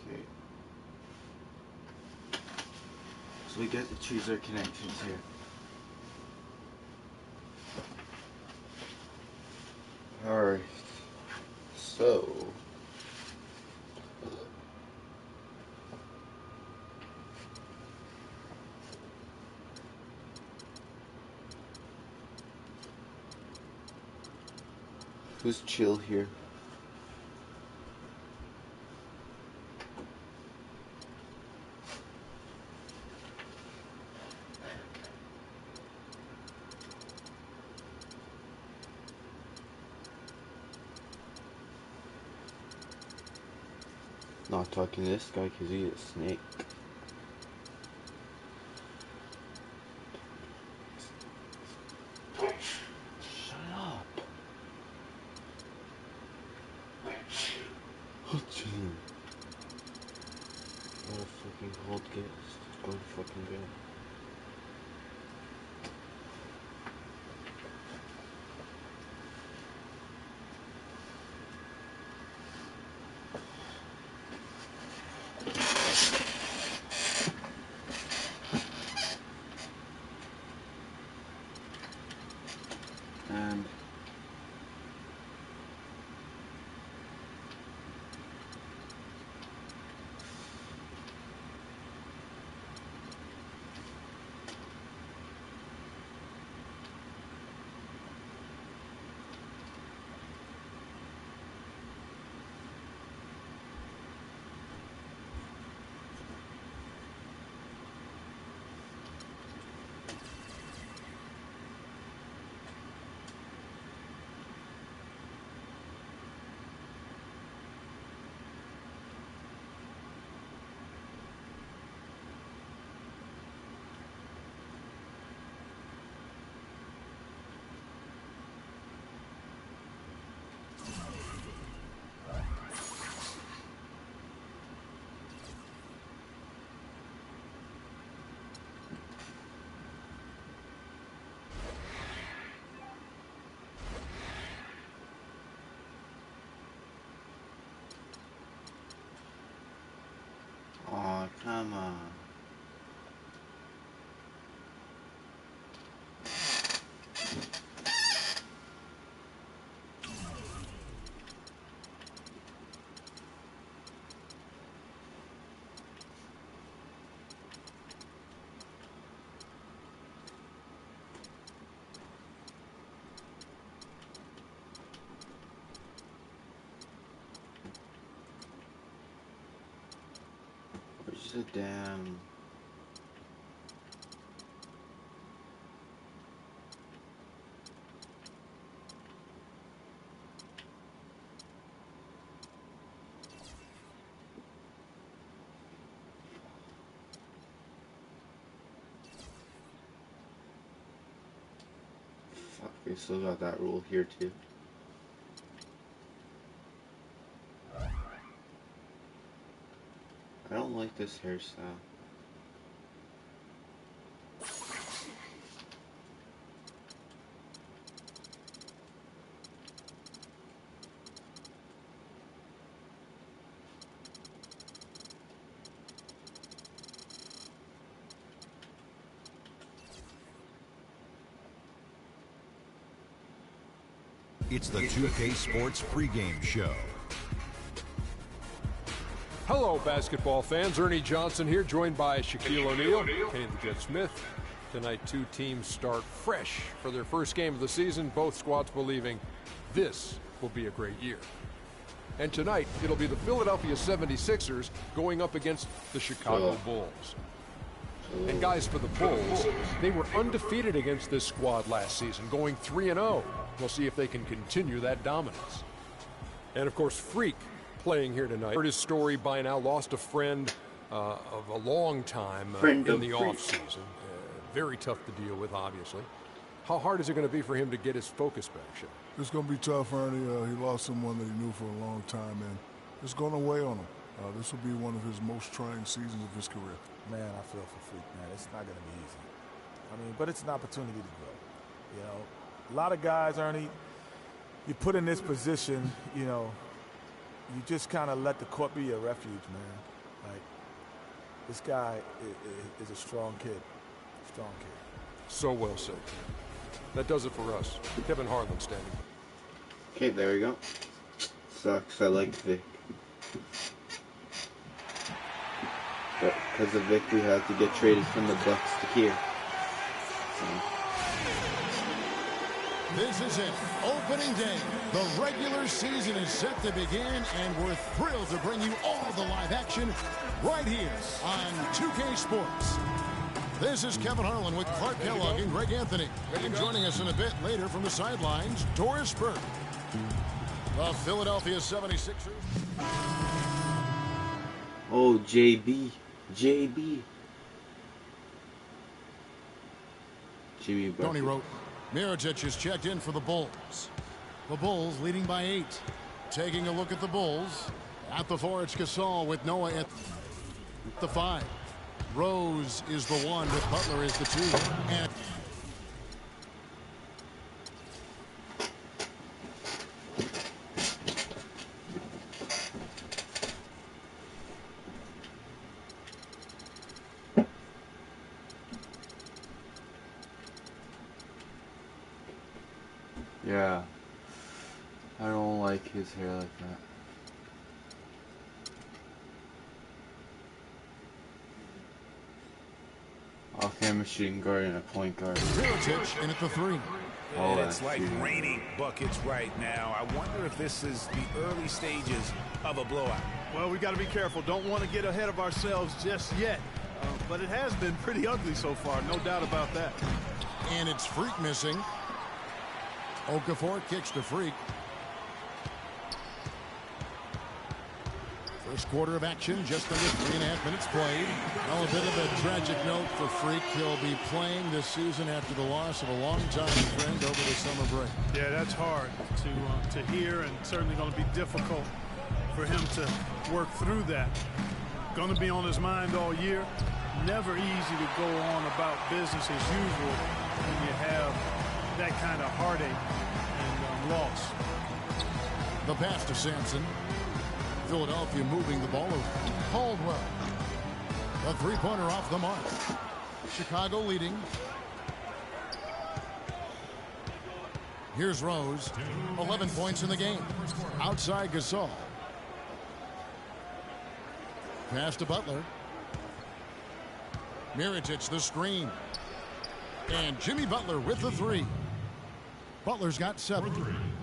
Okay. So we get to choose our connections here. Alright. So who's chill here? Not talking to this guy because he's a snake. Shut up. Oh, jeez. What a fucking cold guest. Go fucking bed. And oh, come on. Where's the damn... Fuck, we still got that rule here too. I don't like this hairstyle. It's the 2K Sports pregame show. Hello, basketball fans. Ernie Johnson here, joined by Shaquille O'Neal, Kenny the Jet Smith. Tonight, two teams start fresh for their first game of the season, both squads believing this will be a great year. And tonight, it'll be the Philadelphia 76ers going up against the Chicago Bulls. And guys, for the Bulls, they were undefeated against this squad last season, going 3-0. We'll see if they can continue that dominance. And of course, Freak playing here tonight. Heard his story by now, lost a friend of a long time in the offseason. Very tough to deal with, obviously. How hard is it going to be for him to get his focus back, Shaq? It's going to be tough, Ernie. He lost someone that he knew for a long time, and it's going to weigh on him. This will be one of his most trying seasons of his career. Man, I feel for Freak, man. It's not going to be easy. I mean, but it's an opportunity to grow. You know, a lot of guys, Ernie, you put in this position, you know, you just kind of let the court be your refuge, man. Like, this guy is a strong kid. Strong kid. So well said. That does it for us. Kevin Harlan standing. Okay, there we go. Sucks. I like Vic. But because of Vic, we had to get traded from the Bucks to here. So. This is it. Opening day. The regular season is set to begin, and we're thrilled to bring you all the live action right here on 2K Sports. This is Kevin Harlan with Clark Kellogg and Greg Anthony. And joining us in a bit later from the sidelines, Doris Burke. The Philadelphia 76ers. Oh, JB. Jimmy Bucket. Tony wrote, Mirotic is checked in for the Bulls. The Bulls leading by 8. Taking a look at the Bulls. At the 4, it's Gasol with Noah at the 5. Rose is the 1 with Butler is the 2. And Yeah. I don't like his hair like that. Off-camera shooting guard and a point guard. Mirotic in at the 3. Oh, It's like raining buckets right now. I wonder if this is the early stages of a blowout. Well, we got to be careful. Don't want to get ahead of ourselves just yet. But it has been pretty ugly so far, no doubt about that. And it's Freak missing. Okafor kicks to Freak. First quarter of action, just under 3.5 minutes played. Well, a bit of a tragic note for Freak. He'll be playing this season after the loss of a longtime friend over the summer break. Yeah, that's hard to hear, and certainly going to be difficult for him to work through that. Going to be on his mind all year. Never easy to go on about business as usual when you have that kind of heartache and loss. The pass to Sampson. Philadelphia moving the ball over. Caldwell. A three-pointer off the mark. Chicago leading. Here's Rose. 11 points in the game. Outside Gasol. Pass to Butler. Mirotic the screen. And Jimmy Butler with the 3. Butler's got 7.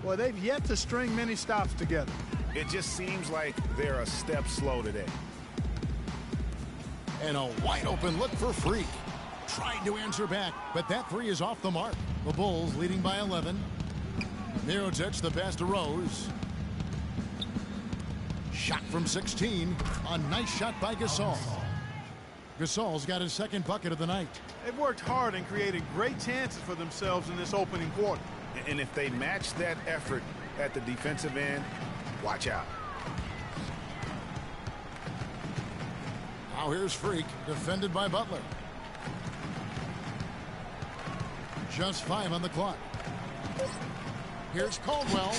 Well, they've yet to string many stops together. It just seems like they're a step slow today. And a wide open look for Freak. Tried to answer back, but that 3 is off the mark. The Bulls leading by 11. Mirotic the pass to Rose. Shot from 16. A nice shot by Gasol. Gasol's got his second bucket of the night. They've worked hard and created great chances for themselves in this opening quarter. And if they match that effort at the defensive end, watch out. Now here's Freak, defended by Butler. Just 5 on the clock. Here's Caldwell.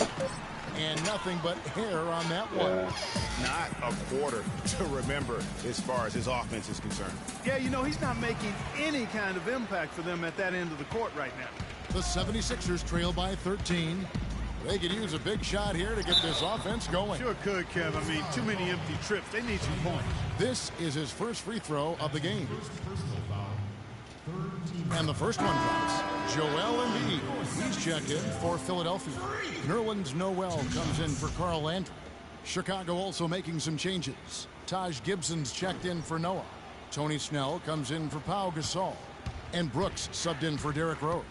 And nothing but hair on that one. Not a quarter to remember as far as his offense is concerned. Yeah, you know, he's not making any kind of impact for them at that end of the court right now. The 76ers trail by 13. They could use a big shot here to get this offense going. Sure could, Kev. I mean, too many empty trips. They need some points. This is his first free throw of the game. And the first one drops. Joel Embiid. He's checked in for Philadelphia. Nerlens Noel comes in for Carl Landry. Chicago also making some changes. Taj Gibson's checked in for Noah. Tony Snell comes in for Pau Gasol. And Brooks subbed in for Derrick Rose.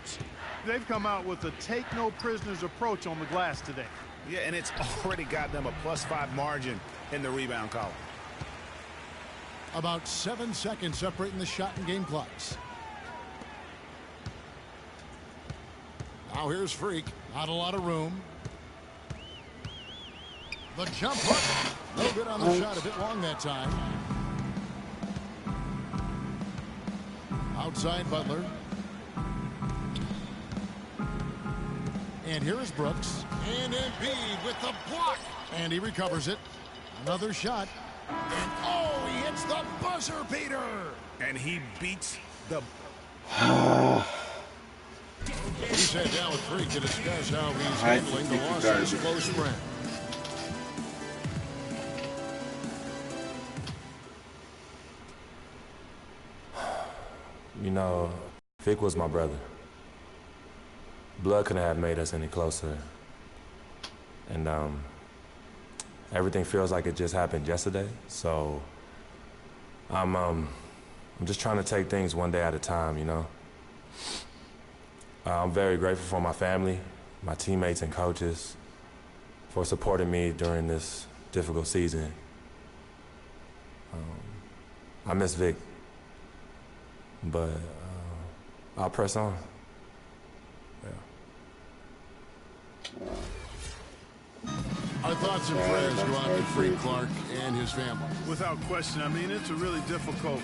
They've come out with a take-no-prisoners approach on the glass today. Yeah, and it's already got them a +5 margin in the rebound column. About 7 seconds separating the shot and game clocks. Now here's Freak. Not a lot of room. The jump hook. No good on the shot. A bit long that time. Outside Butler. And here is Brooks. And Embiid with the block. And he recovers it. Another shot. And oh, he the buzzer beater. And he beats the... He sat down with Freak to discuss how he's handling the loss of his close friend. You know, Vic was my brother. Blood couldn't have made us any closer. And everything feels like it just happened yesterday. So I'm just trying to take things one day at a time, you know. I'm very grateful for my family, my teammates and coaches for supporting me during this difficult season. I miss Vic, but I'll press on. Yeah. Our thoughts and prayers go out to Freak Clark and his family. Without question, I mean, it's a really difficult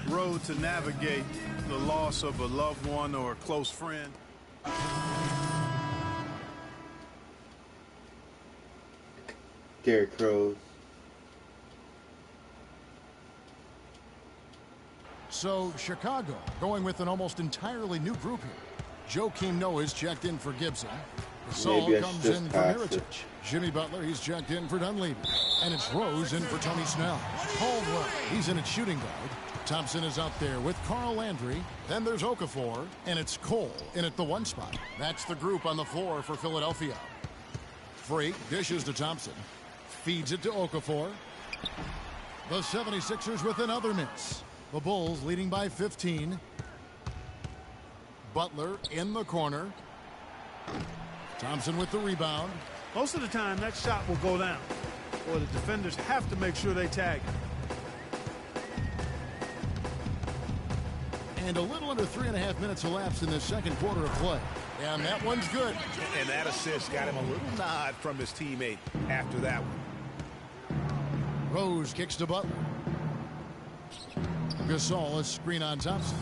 road to navigate, the loss of a loved one or a close friend. Derrick Rose. So, Chicago going with an almost entirely new group here. Joakim Noah's checked in for Gibson. Gasol comes in for Mirotic. Jimmy Butler, he's checked in for Dunleavy. And it's Rose in for Tony Snell. Caldwell, he's in at shooting guard. Thompson is out there with Carl Landry. Then there's Okafor, and it's Cole in at the 1 spot. That's the group on the floor for Philadelphia. Freak dishes to Thompson. Feeds it to Okafor. The 76ers with another miss. The Bulls leading by 15. Butler in the corner. Thompson with the rebound. Most of the time, that shot will go down, or the defenders have to make sure they tag it. And a little under 3.5 minutes elapsed in the second quarter of play. And that one's good. And that assist got him a little nod from his teammate after that one. Rose kicks to Butler. Gasol, a screen on Thompson.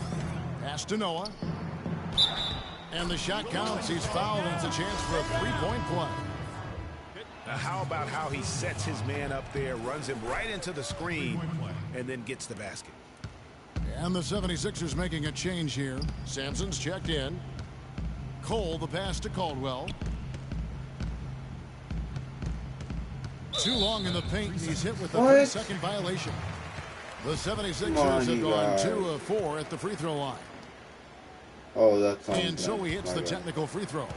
Pass to Noah. And the shot counts. He's fouled, and it's a chance for a three-point play. Now, how about how he sets his man up there, runs him right into the screen, and then gets the basket. And the 76ers making a change here. Sampson's checked in. Cole, the pass to Caldwell. Too long in the paint, and he's hit with a 30-second violation. The 76ers have gone 2 of 4 at the free throw line. Oh, that's on. And so he hits the technical free throw.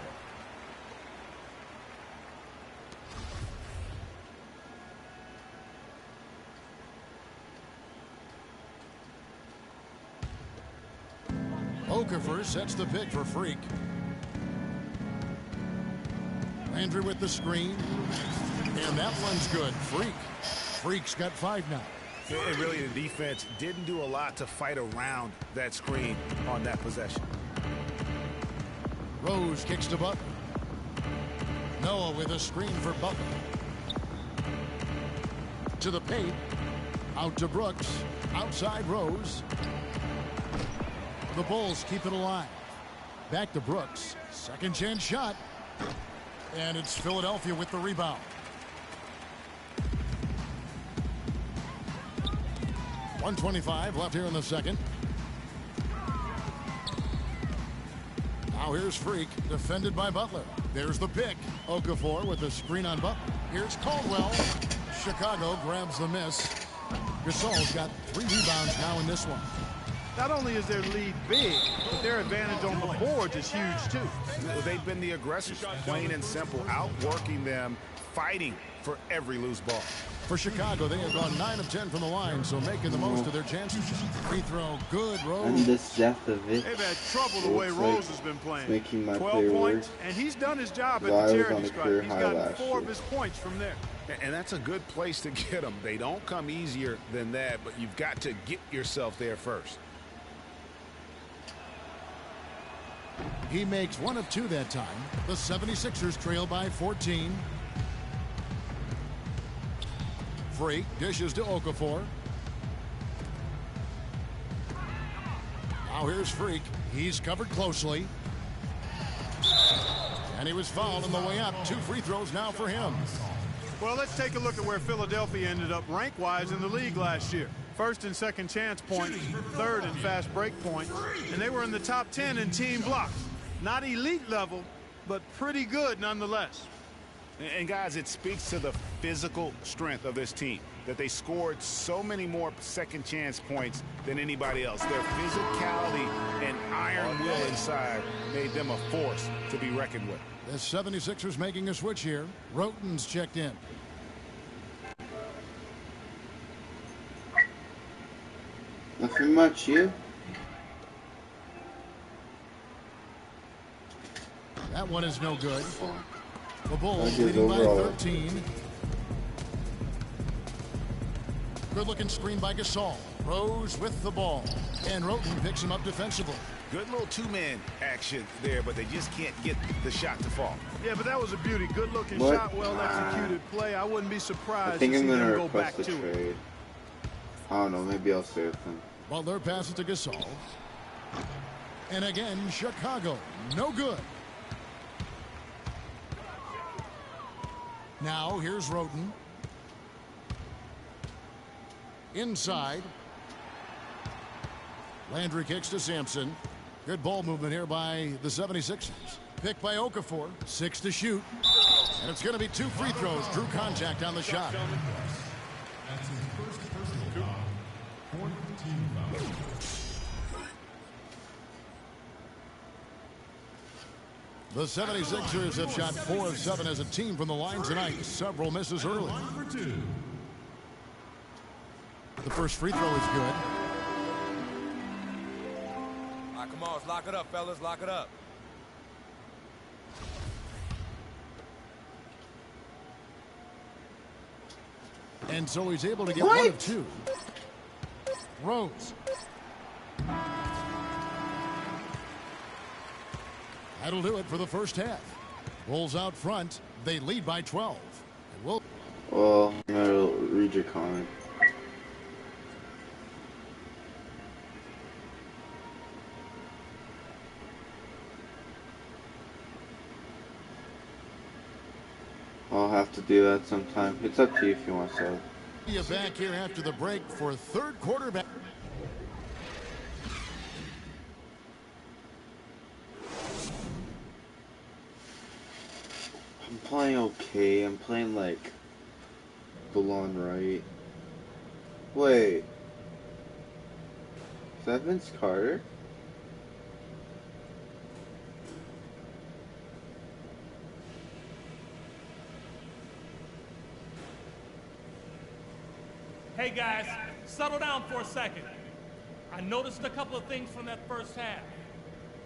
Okafor sets the pick for Freak. Landry with the screen. And that one's good. Freak's got 5 now. And really, the defense didn't do a lot to fight around that screen on that possession. Rose kicks to Butler. Noah with a screen for Butler. To the paint. Out to Brooks. Outside Rose. The Bulls keep it alive. Back to Brooks. Second chance shot. And it's Philadelphia with the rebound. .125 left here in the second. Now here's Freak, defended by Butler. There's the pick. Okafor with a screen on Butler. Here's Caldwell. Chicago grabs the miss. Gasol's got 3 rebounds now in this one. Not only is their lead big, but their advantage on the boards is huge too. They've been the aggressors, plain and simple, outworking them, fighting for every loose ball. For Chicago, they have gone 9 of 10 from the line, so making the most of their chances. Free throw, good. Rose. And this death of it. They've had trouble the way Rose has been playing. Making my 12 points, worse. and he's done his job at Well, the I was charity on a stripe. career He's high gotten last 4 of year. his points from there. And that's a good place to get them. They don't come easier than that, but you've got to get yourself there first. He makes 1 of 2 that time. The 76ers trail by 14. Freak dishes to Okafor. Now here's Freak. He's covered closely. And he was fouled on the way up. 2 free throws now for him. Well, let's take a look at where Philadelphia ended up rank-wise in the league last year. First and second chance points, third in fast break points, and they were in the top 10 in team blocks. Not elite level, but pretty good nonetheless. And guys, it speaks to the physical strength of this team, that they scored so many more second chance points than anybody else. Their physicality and iron will inside made them a force to be reckoned with. The 76ers making a switch here. Roten's checked in. Nothing much, you? That one is no good. Fuck. The Bulls That leading by overall. 13. Good-looking screen by Gasol. Rose with the ball. And Roten picks him up defensively. Good little two-man action there, but they just can't get the shot to fall. Yeah, but that was a beauty. Good-looking What? shot, well-executed play. I wouldn't be I surprised think to I'm see gonna them go request back a to it. trade. I don't know, maybe I'll stay with him. Butler passes to Gasol. And again, Chicago. No good. Now, here's Roten. Inside. Landry kicks to Sampson. Good ball movement here by the 76ers. Picked by Okafor. 6 to shoot. And it's going to be 2 free throws. Drew contact on the shot. The 76ers have shot 4 of 7 as a team from the line tonight. Several misses early. The first free throw is good. All right, come on, let's lock it up, fellas. Lock it up. And so he's able to get 1 of 2. Rose. That'll do it for the first half. Bulls out front. They lead by 12. And we'll... Well, I'm gonna read your comment. I'll have to do that sometime. It's up to you if you want to. See you back here after the break for third quarterback. I'm playing okay. I'm playing like full on right. Wait. Is that Vince Carter? Hey guys, settle down for a second. I noticed a couple of things from that first half.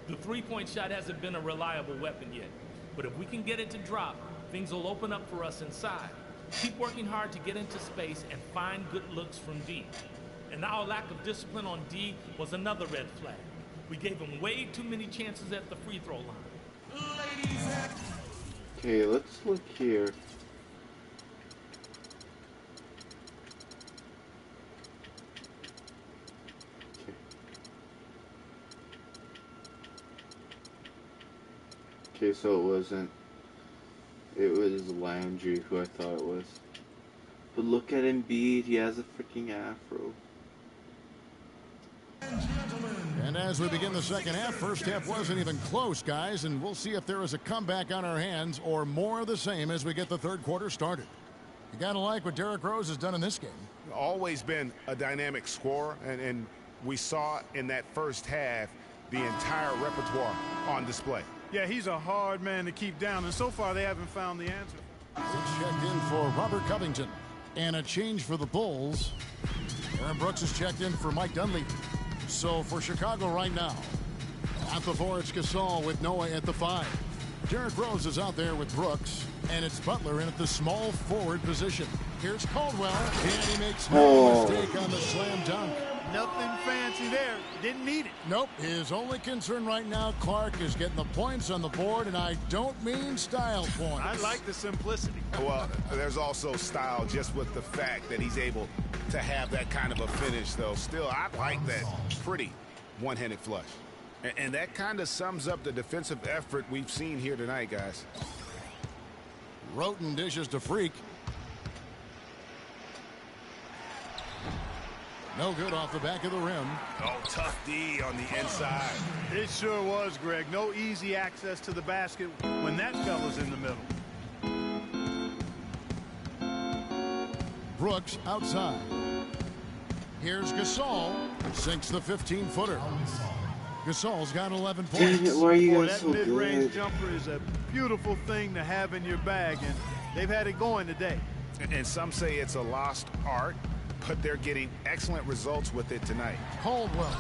The three-point shot hasn't been a reliable weapon yet, but if we can get it to drop, things will open up for us inside. Keep working hard to get into space and find good looks from D. And our lack of discipline on D was another red flag. We gave him way too many chances at the free throw line. Okay, let's look here. Okay, so it wasn't. It was Landry who I thought it was. But look at Embiid, he has a freaking afro. And as we begin the second half, first half wasn't even close, guys, and we'll see if there is a comeback on our hands or more of the same as we get the third quarter started. You gotta like what Derrick Rose has done in this game. Always been a dynamic scorer, and we saw in that first half the entire repertoire on display. Yeah, he's a hard man to keep down, and so far they haven't found the answer. It's checked in for Robert Covington. And a change for the Bulls. Aaron Brooks is checked in for Mike Dunleavy. So for Chicago right now, at the 4, it's Gasol with Noah at the 5. Derrick Rose is out there with Brooks, and it's Butler in at the small forward position. Here's Caldwell, and he makes no mistake on the slam dunk. Nothing fancy there. Didn't need it. Nope. His only concern right now, Clark, is getting the points on the board, and I don't mean style points. I like the simplicity. Well, there's also style just with the fact that he's able to have that kind of a finish, though. Still, I like that pretty one-handed flush. And that kind of sums up the defensive effort we've seen here tonight, guys. Roten dishes to Freak. No good off the back of the rim. Oh, tough D on the inside. It sure was, Greg. No easy access to the basket when that fella's in the middle. Brooks outside. Here's Gasol. Sinks the 15-footer. Gasol's got 11 points. Dang it, why are you Boy, guys that so mid-range good? jumper is a beautiful thing to have in your bag, and they've had it going today. And some say it's a lost art, but they're getting excellent results with it tonight. Caldwell.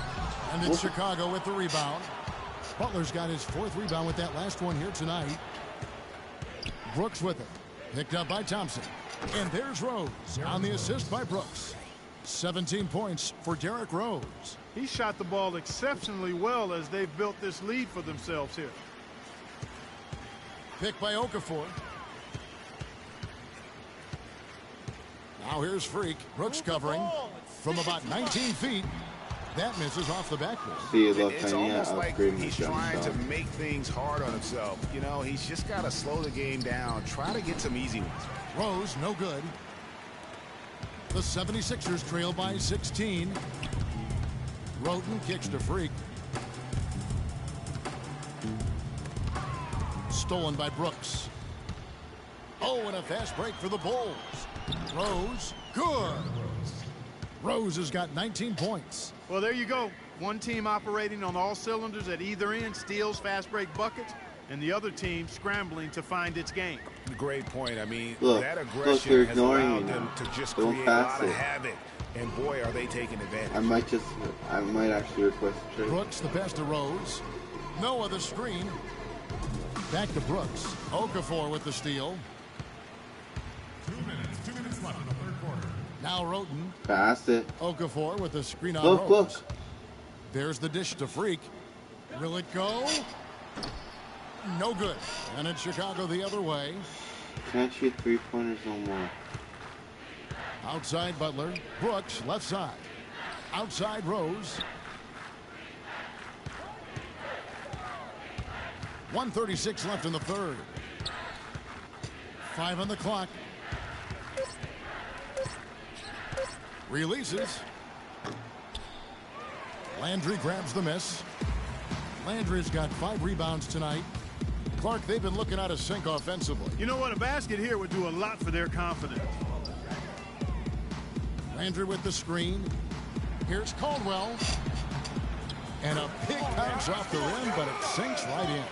And it's Chicago with the rebound. Butler's got his 4th rebound with that last one here tonight. Brooks with it. Picked up by Thompson. And there's Rose on the assist by Brooks. 17 points for Derrick Rose. He shot the ball exceptionally well as they've built this lead for themselves here. Picked by Okafor. Now here's Freak. Brooks covering from about 19 feet. That misses off the backboard. See, look, It's I need to almost like upgrade my he's jump trying to shot. make things hard on himself. You know, he's just got to slow the game down. Try to get some easy ones. Rose, no good. The 76ers trail by 16. Roten kicks to Freak. Stolen by Brooks. Oh, and a fast break for the Bulls. Rose, good. Rose has got 19 points. Well, there you go. One team operating on all cylinders at either end, steals, fast break buckets, and the other team scrambling to find its game. Great point. I mean, Look, that they're aggression has ignoring allowed me them now. to just Don't create a pass lot of it. havoc. And boy, are they taking advantage. I might actually request a trade. Brooks, the pass to Rose. Noah, the screen. Back to Brooks. Okafor with the steal. 2 minutes left in the third quarter. Now Roten. Pass it. Okafor with the screen on Look, Rose. look. There's the dish to Freak. Will it go? No good. And it's Chicago the other way. Can't shoot 3-pointers no more. Outside Butler. Brooks, left side. Outside Rose. 1:36 left in the third. 5 on the clock. Releases. Landry grabs the miss. Landry's got 5 rebounds tonight. Clark, they've been looking out of sync offensively. You know what? A basket here would do a lot for their confidence. Landry with the screen. Here's Caldwell. And a big bounce off the rim, but it sinks right in.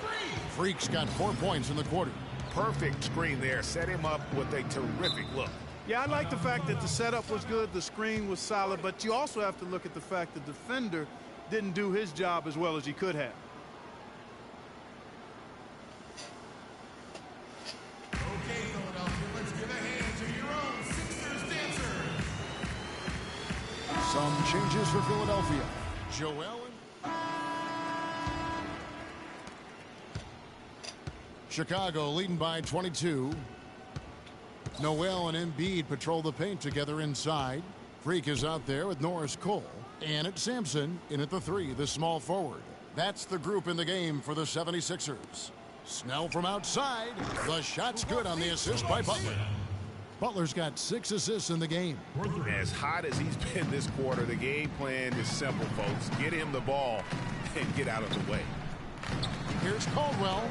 Freak's got 4 points in the quarter. Perfect screen there. Set him up with a terrific look. Yeah, I like the fact that the setup was good, the screen was solid, but you also have to look at the fact the defender didn't do his job as well as he could have. Okay, Philadelphia, let's give a hand to your own Sixers dancer. Some changes for Philadelphia. Joel. Chicago leading by 22. Noel and Embiid patrol the paint together inside. Freak is out there with Norris Cole. And it's Sampson in at the 3, the small forward. That's the group in the game for the 76ers. Snell from outside. The shot's good on the assist by Butler. Butler's got 6 assists in the game. As hot as he's been this quarter, the game plan is simple, folks. Get him the ball and get out of the way. Here's Caldwell.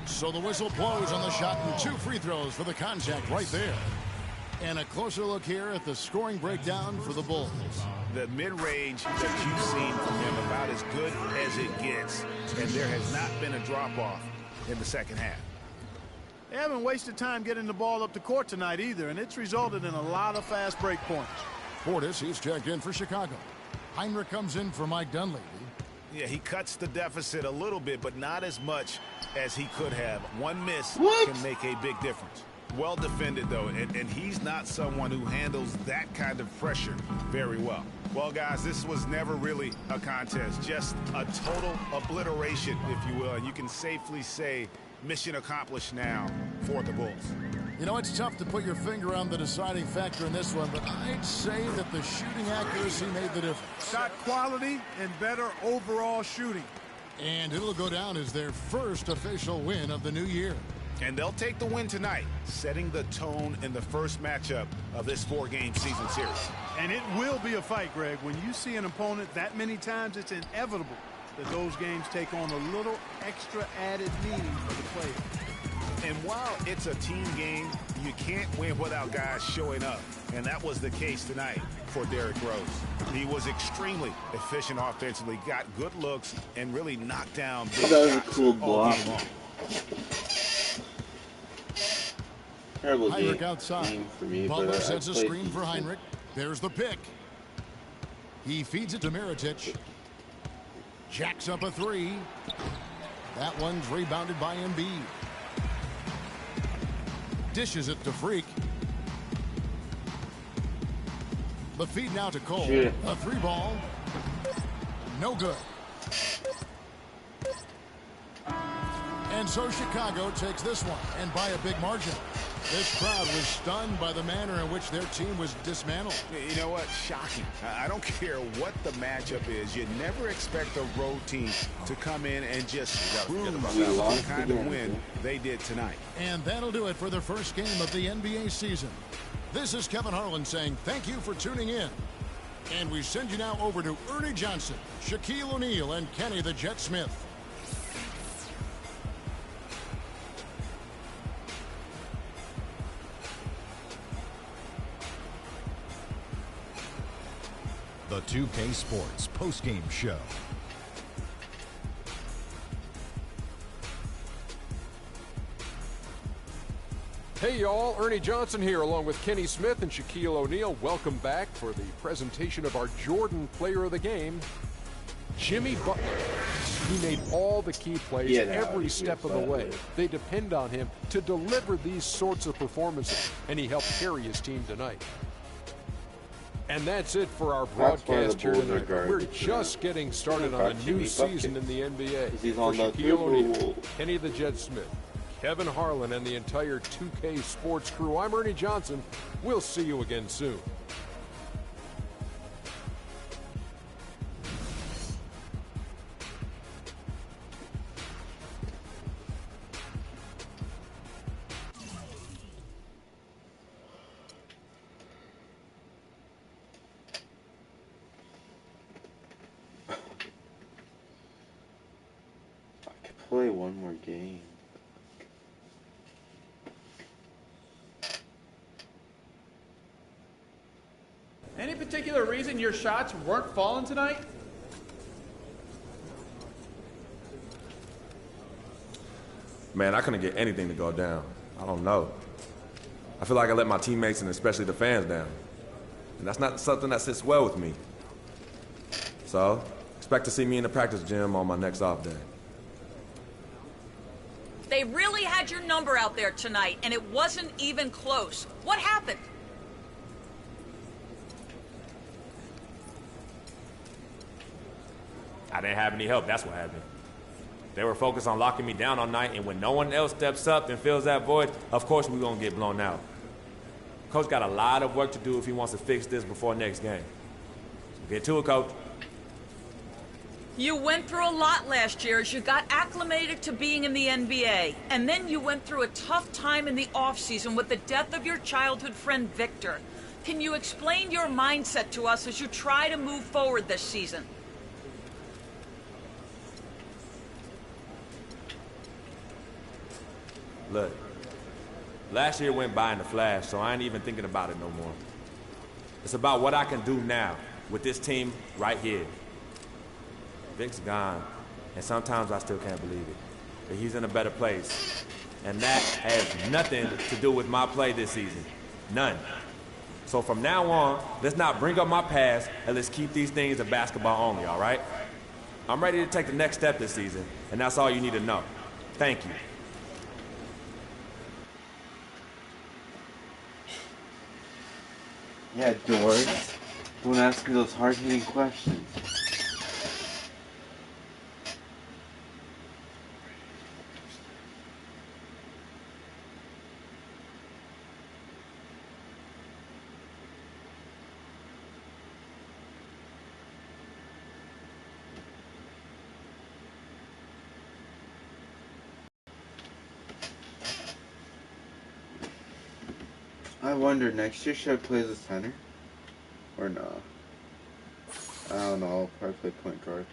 So the whistle blows on the shot and 2 free throws for the contact right there. And a closer look here at the scoring breakdown for the Bulls. The mid-range that you've seen from him about as good as it gets, and there has not been a drop-off in the second half. They haven't wasted time getting the ball up the court tonight either, and it's resulted in a lot of fast break points. Portis, he's checked in for Chicago. Heinrich comes in for Mike Dunleavy. Yeah, he cuts the deficit a little bit, but not as much as he could have. One miss can make a big difference. Well defended, though, and he's not someone who handles that kind of pressure very well. Well, guys, this was never really a contest, just a total obliteration, if you will. And you can safely say mission accomplished now for the Bulls. You know, it's tough to put your finger on the deciding factor in this one, but I'd say that the shooting accuracy made the difference. Shot quality and better overall shooting. And it'll go down as their first official win of the new year. And they'll take the win tonight, setting the tone in the first matchup of this 4-game season series. And it will be a fight, Greg. When you see an opponent that many times, it's inevitable that those games take on a little extra added meaning for the player. And while it's a team game, you can't win without guys showing up. And that was the case tonight for Derrick Rose. He was extremely efficient offensively, got good looks, and really knocked down big That was a shots cool all block. game long. Terrible Heinrich game outside. for me, Butler but sets a played screen for decent. Heinrich. There's the pick. He feeds it to Mirotic. Jacks up a three. That one's rebounded by Embiid. Dishes it to Freak. The feed now to Cole. Shit. A three ball. No good. And so Chicago takes this one, and by a big margin. This crowd was stunned by the manner in which their team was dismantled. You know what? Shocking. I don't care what the matchup is. You never expect a road team to come in and just cruise the kind of win they did tonight. And that'll do it for the first game of the NBA season. This is Kevin Harlan saying thank you for tuning in. And we send you now over to Ernie Johnson, Shaquille O'Neal, and Kenny the Jet Smith. The 2K Sports postgame show. Hey y'all, Ernie Johnson here along with Kenny Smith and Shaquille O'Neal. Welcome back for the presentation of our Jordan Player of the Game, Jimmy Butler. He made all the key plays every step of the way. They depend on him to deliver these sorts of performances, and he helped carry his team tonight. And that's it for our broadcast here tonight. We're just getting started on a new season in the NBA. For Shaquille O'Neal, Kenny the Jet Smith, Kevin Harlan, and the entire 2K Sports crew, I'm Ernie Johnson. We'll see you again soon. Play one more game. Any particular reason your shots weren't falling tonight? Man, I couldn't get anything to go down. I don't know. I feel like I let my teammates and especially the fans down. And that's not something that sits well with me. So, expect to see me in the practice gym on my next off day. They really had your number out there tonight, and it wasn't even close. What happened? I didn't have any help, that's what happened. They were focused on locking me down all night, and when no one else steps up and fills that void, of course we're gonna get blown out. Coach got a lot of work to do if he wants to fix this before next game. So get to it, Coach. You went through a lot last year as you got acclimated to being in the NBA. And then you went through a tough time in the offseason with the death of your childhood friend, Victor. Can you explain your mindset to us as you try to move forward this season? Look, last year went by in a flash, so I ain't even thinking about it no more. It's about what I can do now with this team right here. Vic's gone, and sometimes I still can't believe it. But he's in a better place. And that has nothing to do with my play this season. None. So from now on, let's not bring up my past, and let's keep these things in basketball only, all right? I'm ready to take the next step this season, and that's all you need to know. Thank you. Yeah, dork. Don't ask me those hard-hitting questions. I wonder, next year should I play as a center? Or no. I don't know. I'll probably play point guard.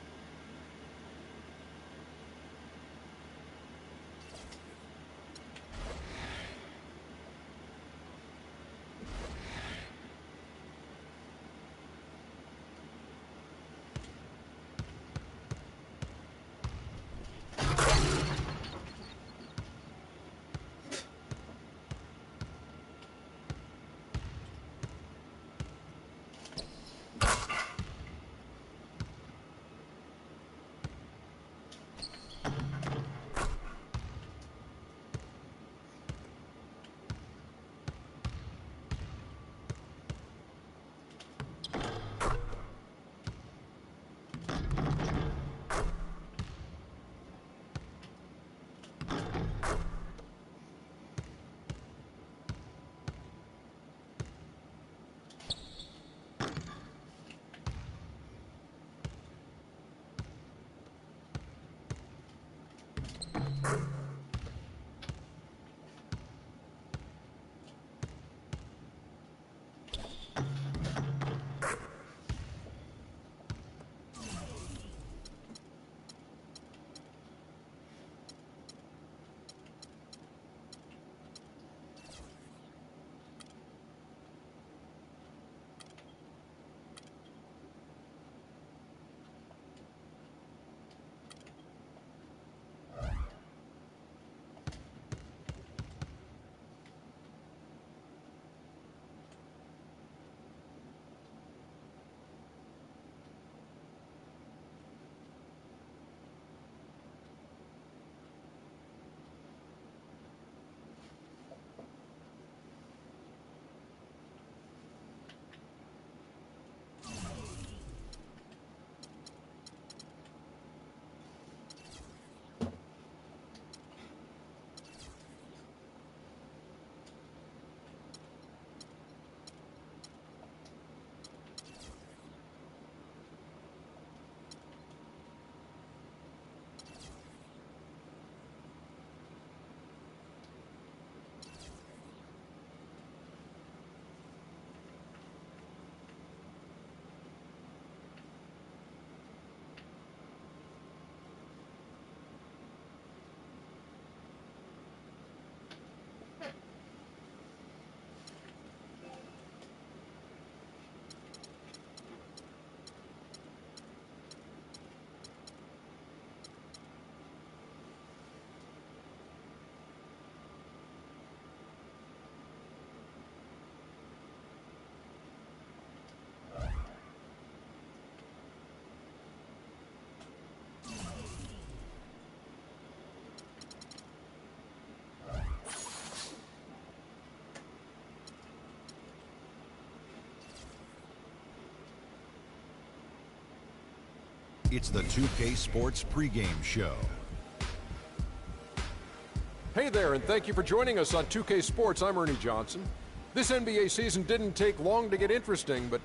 It's the 2K Sports pregame show. Hey there, and thank you for joining us on 2K Sports. I'm Ernie Johnson. This NBA season didn't take long to get interesting, but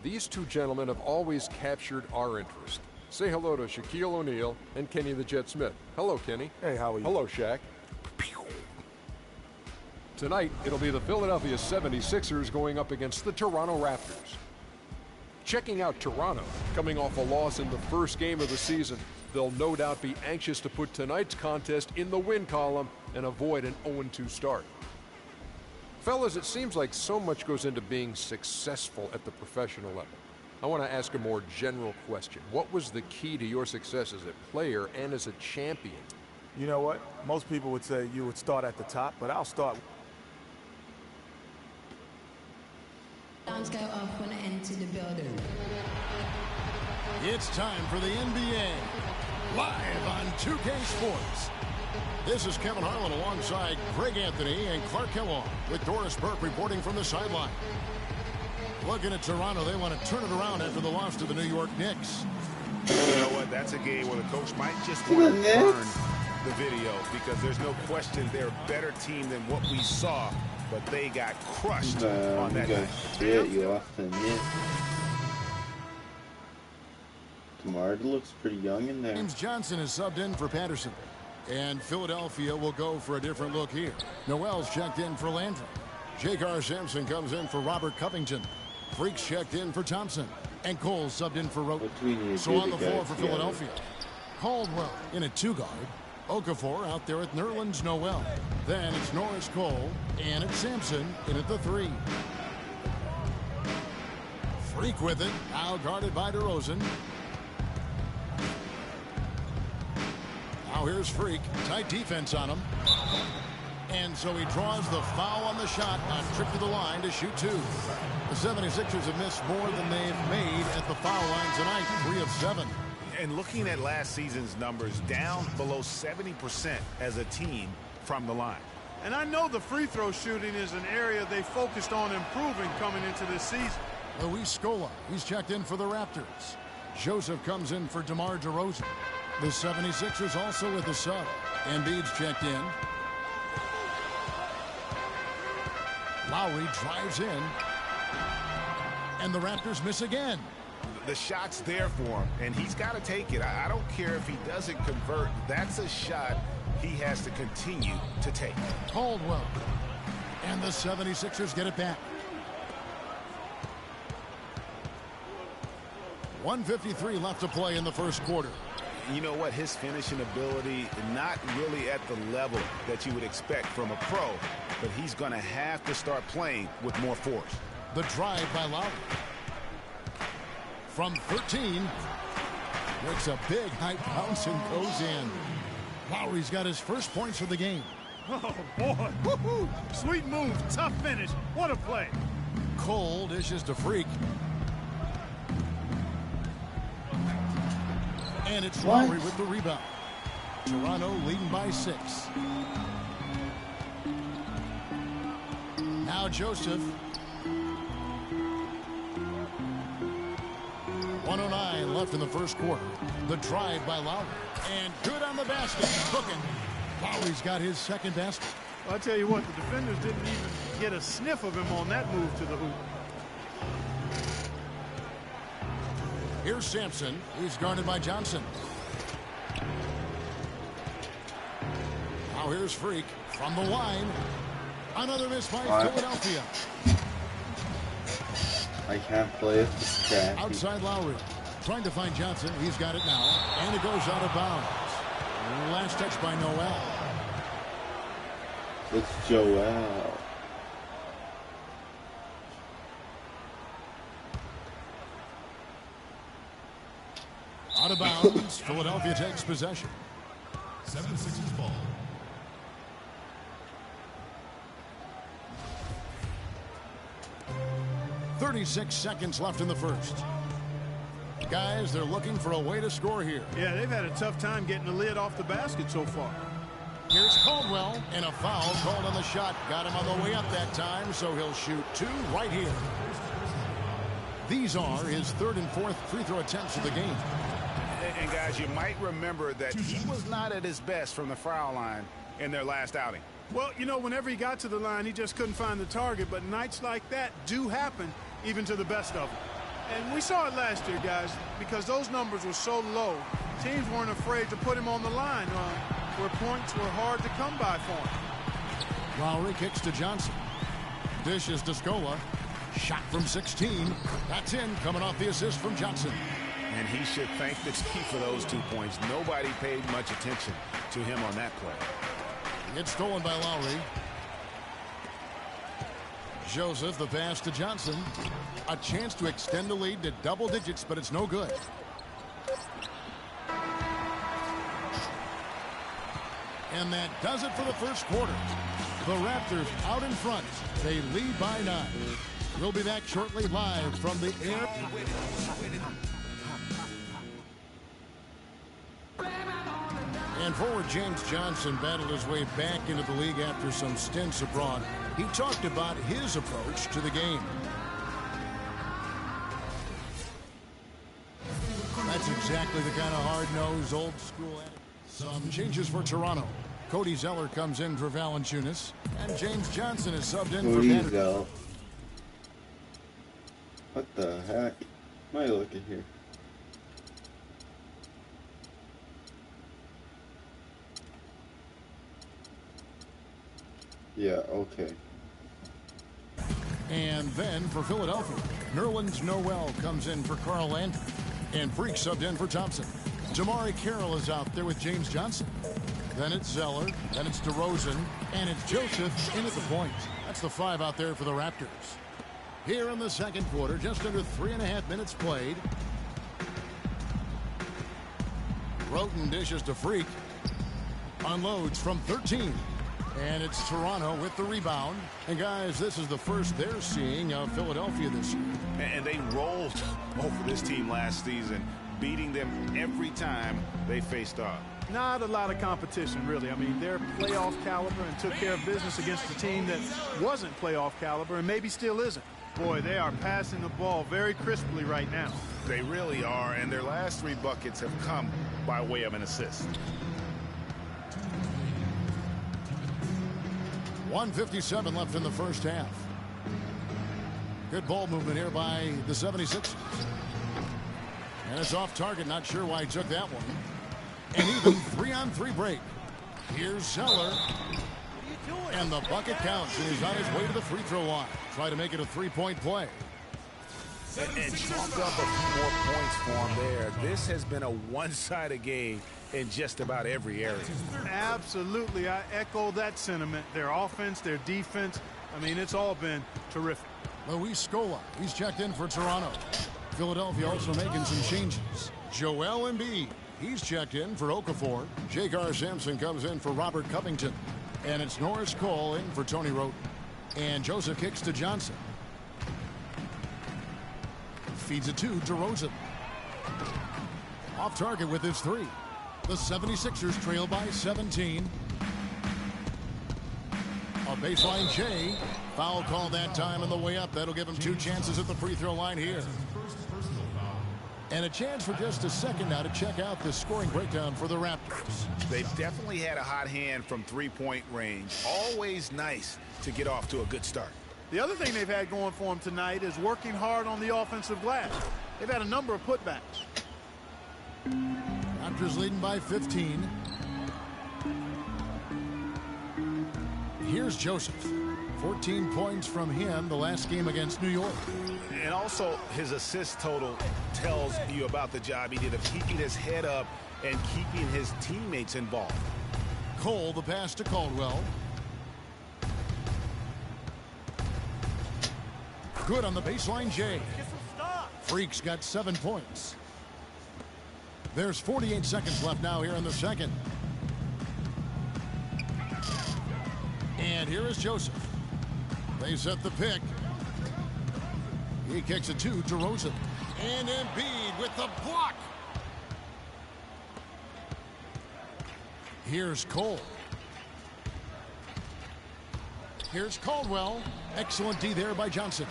these two gentlemen have always captured our interest. Say hello to Shaquille O'Neal and Kenny the Jet Smith. Hello, Kenny. Hey, how are you? Hello, Shaq. Tonight, it'll be the Philadelphia 76ers going up against the Toronto Raptors. Checking out Toronto, coming off a loss in the first game of the season, they'll no doubt be anxious to put tonight's contest in the win column and avoid an 0-2 start. Fellas, it seems like so much goes into being successful at the professional level. I want to ask a more general question. What was the key to your success as a player and as a champion? You know what? Most people would say you would start at the top, but I'll start. Alarms go off when I enter the building. It's time for the NBA, live on 2K Sports. This is Kevin Harlan alongside Greg Anthony and Clark Kellogg with Doris Burke reporting from the sideline. Looking at Toronto, they want to turn it around after the loss to the New York Knicks. You know what? That's a game where the coach might just want to burn the video because there's no question they're a better team than what we saw, but they got crushed on that night. Yeah, you lost to the Knicks. DeMar looks pretty young in there. James Johnson is subbed in for Patterson. And Philadelphia will go for a different look here. Noel's checked in for Landry. J.K. Sampson comes in for Robert Covington. Freak's checked in for Thompson. And Cole subbed in for Roten. What do we need to So do on to the get floor it for together? Philadelphia. Caldwell in at 2 guard. Okafor out there at Nerlens Noel. Then it's Norris Cole and it's Sampson in at the 3. Freak with it. Now guarded by DeRozan. Now here's Freak. Tight defense on him. And so he draws the foul on the shot. On trip to the line to shoot 2. The 76ers have missed more than they've made at the foul line tonight. 3 of 7. And looking at last season's numbers, down below 70% as a team from the line. And I know the free throw shooting is an area they focused on improving coming into this season. Luis Scola, he's checked in for the Raptors. Joseph comes in for DeMar DeRozan. The 76ers also with the sub. Embiid's checked in. Lowry drives in. And the Raptors miss again. The shot's there for him, and he's got to take it. I don't care if he doesn't convert. That's a shot he has to continue to take. Caldwell. And the 76ers get it back. 1:53 left to play in the first quarter. You know what? His finishing ability, not really at the level that you would expect from a pro, but he's going to have to start playing with more force. The drive by Lowry. From 13. Makes a big high bounce and goes in. Lowry's got his first points of the game. Oh, boy. Woo-hoo. Sweet move. Tough finish. What a play. Cole dishes to Freak. And it's Lowry with the rebound. Toronto leading by 6. Now Joseph. 1:09 left in the first quarter. The drive by Lowry. And good on the basket. Cooking. Lowry's got his second basket. Well, I'll tell you what, the defenders didn't even get a sniff of him on that move to the hoop. Here's Sampson. He's guarded by Johnson. Now here's Freak from the line. Another miss by Philadelphia. I can't play it. It's crappy. Outside Lowry. Trying to find Johnson. He's got it now. And it goes out of bounds. Last touch by Noel. It's Joel. Out of bounds. Philadelphia takes possession. 76ers ball. .36 seconds left in the first. Guys, they're looking for a way to score here. Yeah, they've had a tough time getting the lid off the basket so far. Here's Caldwell, and a foul called on the shot. Got him on the way up that time, so he'll shoot 2 right here. These are his 3rd and 4th free throw attempts of the game. And guys, you might remember that he was not at his best from the foul line in their last outing. Well, you know, whenever he got to the line, he just couldn't find the target. But nights like that do happen even to the best of them. And we saw it last year, guys, because those numbers were so low. Teams weren't afraid to put him on the line where points were hard to come by for him. Lowry kicks to Johnson. Dishes to Scola. Shot from 16. That's in, coming off the assist from Johnson. And he should thank the team for those 2 points. Nobody paid much attention to him on that play. It's stolen by Lowry. Joseph, the pass to Johnson. A chance to extend the lead to double digits, but it's no good. And that does it for the first quarter. The Raptors out in front. They lead by 9. We'll be back shortly live from the air. And forward James Johnson battled his way back into the league after some stints abroad. He talked about his approach to the game. That's exactly the kind of hard-nosed, old-school. Some changes for Toronto. Cody Zeller comes in for Valanciunas, and James Johnson is subbed in for Zeller. What the heck? Am I looking here? Yeah, okay. And then for Philadelphia, Nerlens Noel comes in for Carl Landry. And Freak subbed in for Thompson. Jamari Carroll is out there with James Johnson. Then it's Zeller. Then it's DeRozan. And it's Joseph in at the point. That's the 5 out there for the Raptors. Here in the second quarter, just under 3.5 minutes played. Roten dishes to Freak. Unloads from 13. And it's Toronto with the rebound. And guys, this is the first they're seeing of Philadelphia this year. And they rolled over this team last season, beating them every time they faced off. Not a lot of competition, really. I mean, they're playoff caliber and took care of business against a team that wasn't playoff caliber and maybe still isn't. Boy, they are passing the ball very crisply right now. They really are, and their last 3 buckets have come by way of an assist. 1:57 left in the first half. Good ball movement here by the 76ers. And it's off target. Not sure why he took that one. And even 3-on-3 break. Here's Zeller. And the bucket counts. And he's on his way to the free throw line. Try to make it a 3-point play. And chalked up a few more points for him there. This has been a one-sided game in just about every area. Absolutely. I echo that sentiment. Their offense, their defense. I mean, it's all been terrific. Luis Scola, he's checked in for Toronto. Philadelphia also making some changes. Joel Embiid, he's checked in for Okafor. J.K. Sampson comes in for Robert Covington. And it's Norris Cole in for Tony Roten. And Joseph kicks to Johnson. Feeds it to DeRozan. Off target with his 3. The 76ers trail by 17. A baseline J. Foul call that time on the way up. That'll give him 2 chances at the free throw line here. And a chance for just a second now to check out the scoring breakdown for the Raptors. They've definitely had a hot hand from 3-point range. Always nice to get off to a good start. The other thing they've had going for them tonight is working hard on the offensive glass. They've had a number of putbacks. Raptors leading by 15. Here's Joseph. 14 points from him the last game against New York. And also his assist total tells you about the job he did of keeping his head up and keeping his teammates involved. Cole, the pass to Caldwell. Good on the baseline, Jay. Freak's got 7 points. There's 48 seconds left now here in the second. And here is Joseph. They set the pick. He kicks it to DeRozan. And Embiid with the block. Here's Cole. Here's Caldwell. Excellent D there by Johnson.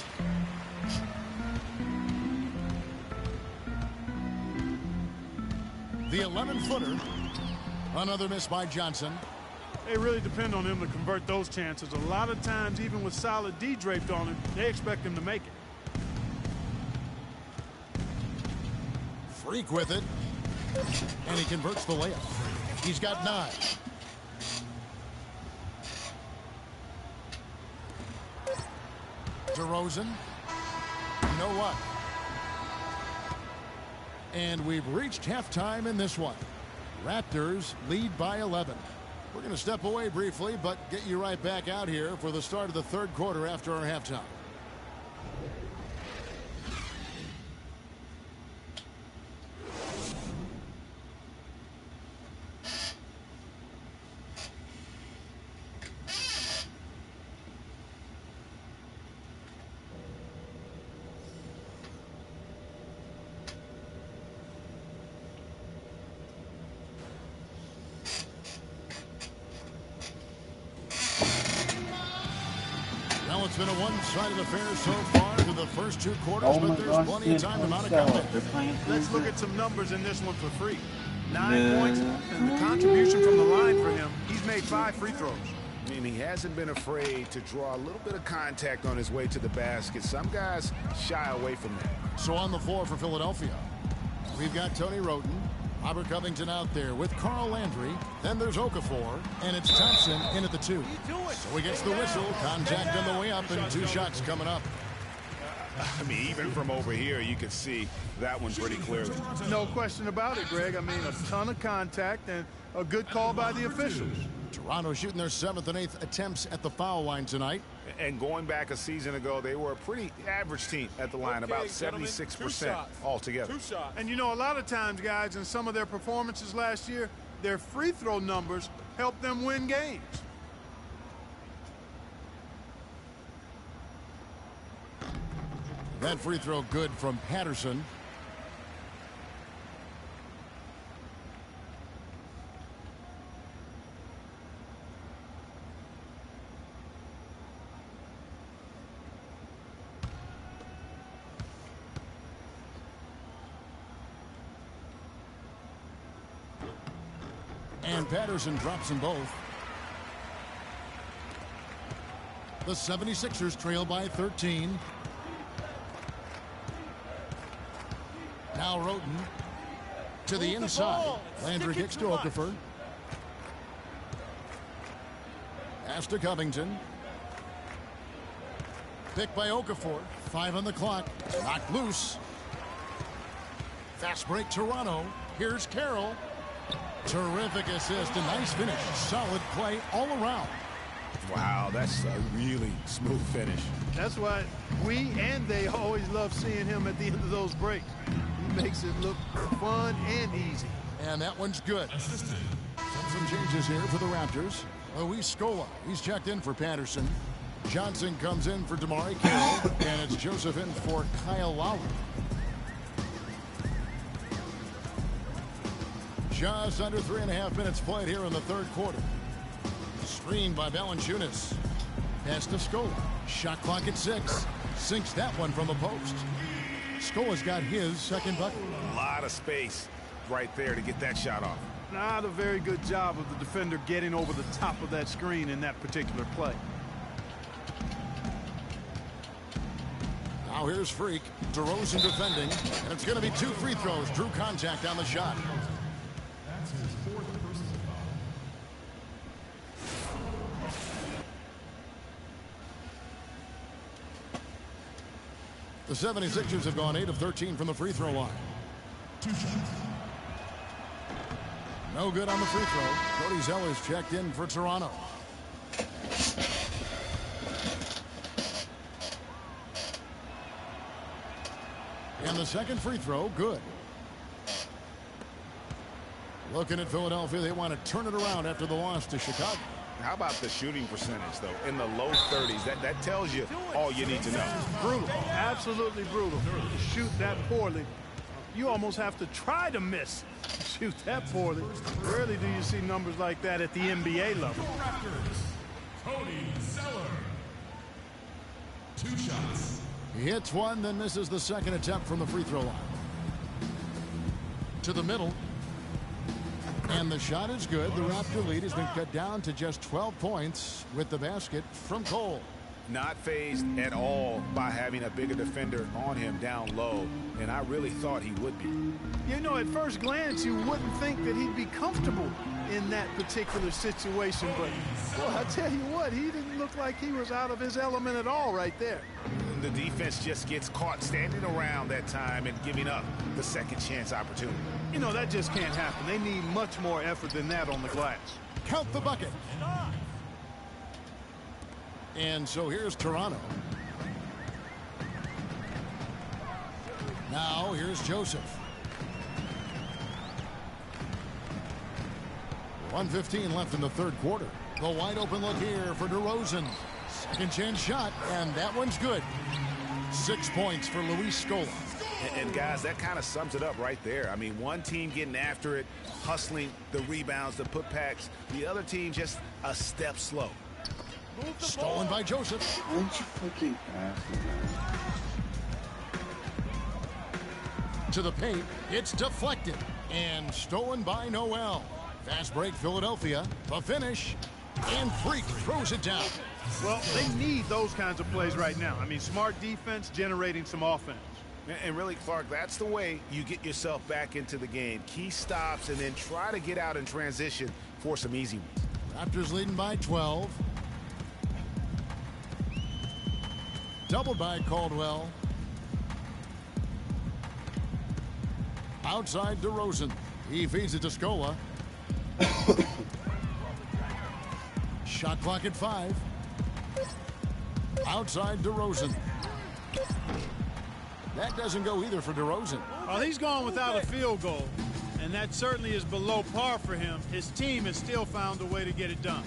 The 11-footer. Another miss by Johnson. They really depend on him to convert those chances. A lot of times, even with solid D draped on him, they expect him to make it. Freak with it. And he converts the layup. He's got 9. DeRozan. No luck. And we've reached halftime in this one. Raptors lead by 11. We're going to step away briefly, but get you right back out here for the start of the third quarter after our halftime. Well, it's been a one-sided affair so far through the first 2 quarters, but there's plenty of time to mount a comeback. Let's look at some numbers in this one for Freak. 9 points, and the contribution from the line for him, he's made 5 free throws. I mean, he hasn't been afraid to draw a little bit of contact on his way to the basket. Some guys shy away from that. So on the floor for Philadelphia, we've got Tony Roten, Robert Covington out there with Carl Landry. Then there's Okafor, and it's Thompson in at the 2. So he gets the whistle. Contact on the way up, and 2 shots coming up. I mean, even from over here, you can see that one pretty clearly. No question about it, Greg. I mean, a ton of contact and a good call by the officials. Toronto shooting their 7th and 8th attempts at the foul line tonight. And going back a season ago, they were a pretty average team at the line, about 76% altogether. And you know, a lot of times, guys, in some of their performances last year, their free throw numbers helped them win games. That free throw good from Patterson. And Patterson drops them both. The 76ers trail by 13. Now Roten to the inside. Landry kicks to Okafor. Pass to Covington. Picked by Okafor. 5 on the clock. Knocked loose. Fast break Toronto. Here's Carroll. Terrific assist. A nice finish. Solid play all around. Wow, that's a really smooth finish. That's why we and they always love seeing him at the end of those breaks. He makes it look fun and easy. And that one's good. Some changes here for the Raptors. Luis Scola, he's checked in for Patterson. Johnson comes in for Damari Carroll. And it's Joseph in for Kyle Lowry. Just under 3.5 minutes played here in the 3rd quarter. Screened by Valanciunas. Pass to Scola. Shot clock at 6. Sinks that one from the post. Scola's got his 2nd bucket. A lot of space right there to get that shot off. Not a very good job of the defender getting over the top of that screen in that particular play. Now here's Freak. DeRozan defending. And it's going to be 2 free throws. Drew contact on the shot. That's his 4th personal foul. The 76ers have gone 8 of 13 from the free throw line. 2 shots. No good on the free throw. Cody Zeller's checked in for Toronto. And the 2nd free throw, good. Looking at Philadelphia, they want to turn it around after the loss to Chicago. How about the shooting percentage, though? In the low 30s. That tells you all you need to know. Brutal. Absolutely brutal. To shoot that poorly, you almost have to try to miss. Shoot that poorly. Rarely do you see numbers like that at the NBA level. Cody Zeller. 2 shots. He hits one, then misses the 2nd attempt from the free throw line. To the middle. And the shot is good. The Raptor lead has been cut down to just 12 points with the basket from Cole. Not fazed at all by having a bigger defender on him down low, and I really thought he would be. You know, at first glance, you wouldn't think that he'd be comfortable in that particular situation, but well, I tell you what, he didn't look like he was out of his element at all right there. The defense just gets caught standing around that time and giving up the 2nd chance opportunity. You know, that just can't happen. They need much more effort than that on the glass. Count the bucket. And so here's Toronto. Now here's Joseph. 1:15 left in the 3rd quarter. The wide open look here for DeRozan. 2nd chance shot, and that one's good. 6 points for Luis Scola. And guys, that kind of sums it up right there. I mean, one team getting after it, hustling the rebounds, the putbacks. The other team just a step slow. Stolen by Joseph. Aren't you fucking asking, man? To the paint. It's deflected. And stolen by Noel. Fast break Philadelphia. The finish. And Freak throws it down. Well, they need those kinds of plays right now. I mean, smart defense generating some offense. And really, Clark, that's the way you get yourself back into the game. Key stops and then try to get out in transition for some easy ones. Raptors leading by 12. Doubled by Caldwell. Outside DeRozan. He feeds it to Scola. Shot clock at 5. Outside DeRozan. That doesn't go either for DeRozan. Well, he's gone without a field goal, and that certainly is below par for him. His team has still found a way to get it done.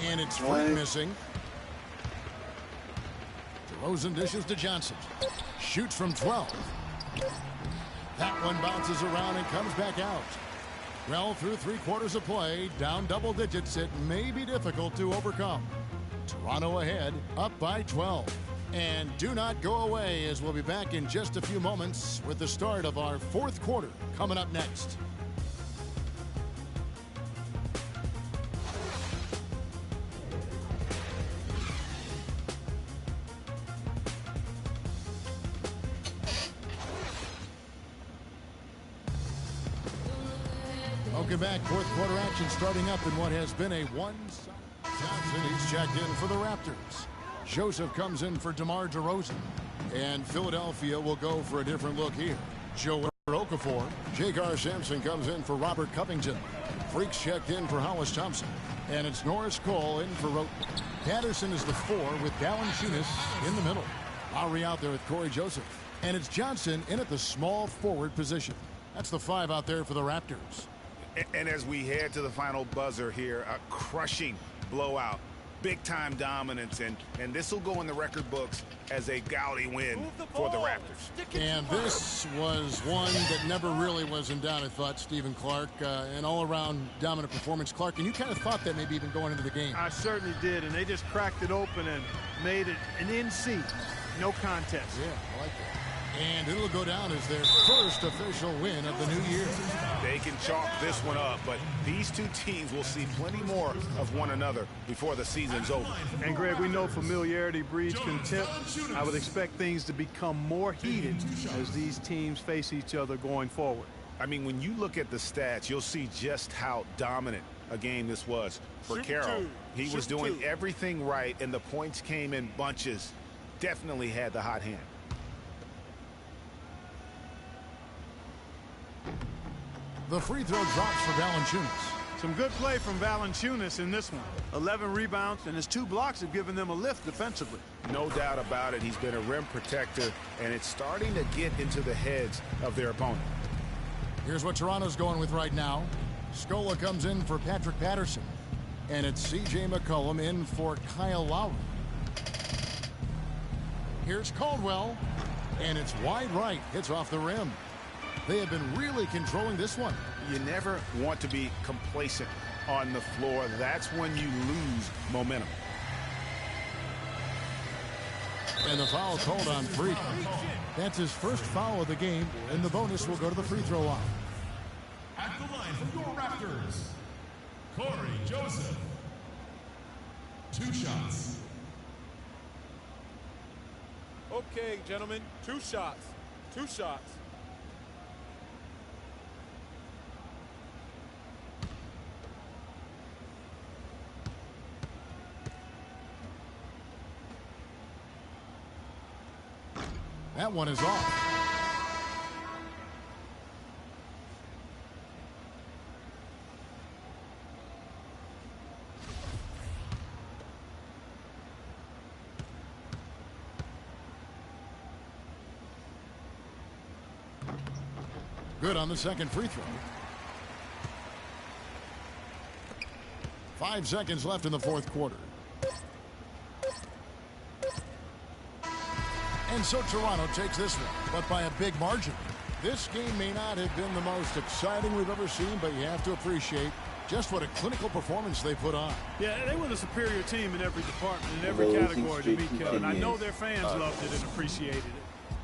And it's Frank missing. DeRozan dishes to Johnson. Shoots from 12. That one bounces around and comes back out. Well, through 3/4 of play, down double digits, it may be difficult to overcome. Toronto ahead, up by 12. And do not go away, as we'll be back in just a few moments with the start of our 4th quarter coming up next. Welcome back. 4th quarter action starting up in what has been a one-sided. Johnson, he's checked in for the Raptors. Joseph comes in for DeMar DeRozan. And Philadelphia will go for a different look here. Joe Okafor. J.K. Sampson comes in for Robert Covington. Freaks checked in for Hollis Thompson. And it's Norris Cole in for Roten. Patterson is the 4 with Valanciunas in the middle. Lowry out there with Corey Joseph. And it's Johnson in at the small forward position. That's the 5 out there for the Raptors. And as we head to the final buzzer here, a crushing blowout. Big-time dominance, and this will go in the record books as a gaudy win for the Raptors. And this was one that never really was in doubt, I thought, Stephen Clark. An all-around dominant performance, Clark, and you kind of thought that maybe even going into the game. I certainly did, and they just cracked it open and made it an in-seat. No contest. Yeah, I like that. And it'll go down as their first official win of the new year. They can chalk this one up, but these two teams will see plenty more of one another before the season's over. And, Greg, we know familiarity breeds contempt. I would expect things to become more heated as these teams face each other going forward. I mean, when you look at the stats, you'll see just how dominant a game this was for Carroll. He was doing everything right, and the points came in bunches. Definitely had the hot hand. The free throw drops for Valanciunas. Some good play from Valanciunas in this one. 11 rebounds, and his 2 blocks have given them a lift defensively. No doubt about it. He's been a rim protector, and it's starting to get into the heads of their opponent. Here's what Toronto's going with right now. Scola comes in for Patrick Patterson. And it's C.J. McCollum in for Kyle Lowry. Here's Caldwell. And it's wide right. Hits off the rim. They have been really controlling this one. You never want to be complacent on the floor. That's when you lose momentum. And the foul called on Freak. That's his first foul of the game, and the bonus will go to the free throw line. At the line for your Raptors, Corey Joseph. 2 shots. Okay, gentlemen, 2 shots. 2 shots. That one is off. Good on the second free throw. 5 seconds left in the 4th quarter. And so Toronto takes this one, but by a big margin. This game may not have been the most exciting we've ever seen, but you have to appreciate just what a clinical performance they put on. Yeah, they were the superior team in every department, in every category to me, Kevin. I know their fans loved it and appreciated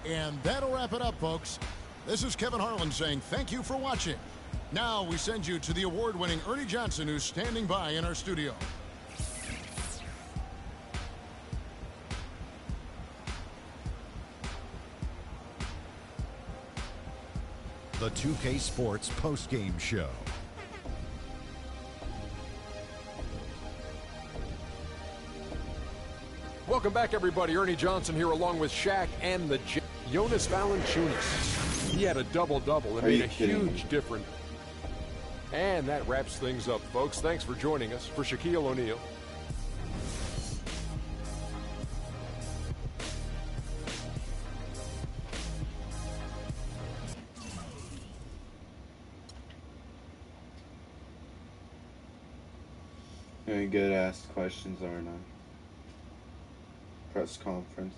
it. And that'll wrap it up, folks. This is Kevin Harlan saying thank you for watching. Now we send you to the award-winning Ernie Johnson, who's standing by in our studio. the 2K Sports postgame show. Welcome back, everybody. Ernie Johnson here along with Shaq and the Jonas Valanciunas. He had a double-double. It made a huge difference. And that wraps things up, folks. Thanks for joining us. For Shaquille O'Neal, Any good asked questions or not? Press conference.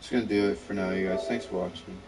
Just gonna do it for now, you guys. Thanks for watching.